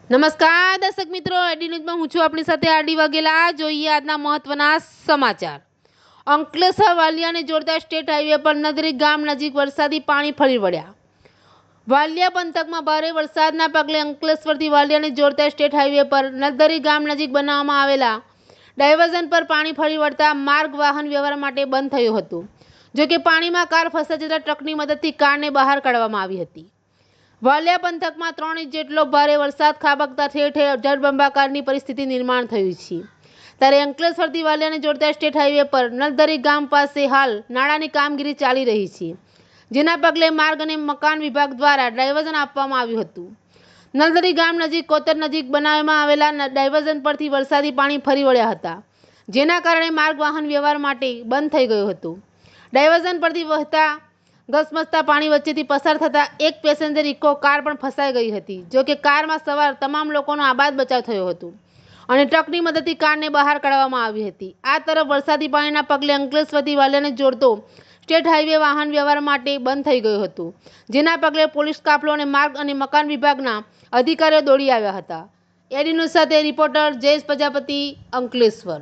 નમસ્કાર દર્શક મિત્રો, એડી ન્યૂઝમાં હું છું આપણી સાથે આરડી વાઘેલા. જોઈએ આજના મહત્વના સમાચાર. અંકલેશ્વર વાલિયાને જોડતા સ્ટેટ હાઈવે પર નદરી ગામ નજીક વરસાદી પાણી ફરી વળ્યા. વાલિયા પંથકમાં ભારે વરસાદના પગલે અંકલેશ્વરથી વાલિયાને જોડતા સ્ટેટ હાઈવે પર નદરી ગામ નજીક બનાવવામાં આવેલા ડાયવર્ઝન પર પાણી ફરી વળતા માર્ગ વાહન વ્યવહાર માટે બંધ થયું હતું. જોકે પાણીમાં કાર ફસાઈ જતા ટ્રકની મદદથી કારને બહાર કાઢવામાં આવી હતી. વાલિયા પંથકમાં 3 ઇંચ જેટલો ભારે વરસાદ ખાબકતા ઠેર ઠેર જળબંબાકારની પરિસ્થિતિ નિર્માણ થયું છે. ત્યારે અંકલેશ્વરથી વાલિયાને જોડતા સ્ટેટ હાઈવે પર નલદરી ગામ પાસે હાલ નાળાની કામગીરી ચાલી રહી છે, જેના પગલે માર્ગ અને મકાન વિભાગ દ્વારા ડાયવર્ઝન આપવામાં આવ્યું હતું. નલદરી ગામ નજીક કોતર નજીક બનાવવામાં આવેલા ડાયવર્ઝન પરથી વરસાદી પાણી ફરી વળ્યા હતા, જેના કારણે માર્ગ વાહન વ્યવહાર માટે બંધ થઈ ગયો હતો. ડાયવર્ઝન પરથી વહેતા ઘસમસતા પાણી વચ્ચેથી પસાર થતા એક પેસેન્જર ઇકો કાર પણ ફસાઈ ગઈ હતી. જોકે કારમાં સવાર તમામ લોકોનો આબાદ બચાવ થયો હતો અને ટ્રકની મદદથી કારને બહાર કાઢવામાં આવી હતી. આ તરફ વરસાદી પાણીના પગલે અંકલેશ્વરથી વાલિયાને જોડતો સ્ટેટ હાઈવે વાહન વ્યવહાર માટે બંધ થઈ ગયો હતો, જેના પગલે પોલીસ કાફલો અને માર્ગ અને મકાન વિભાગના અધિકારીઓ દોડી આવ્યા હતા. એડી ન્યૂઝ સાથે રિપોર્ટર જયેશ પ્રજાપતિ, અંકલેશ્વર.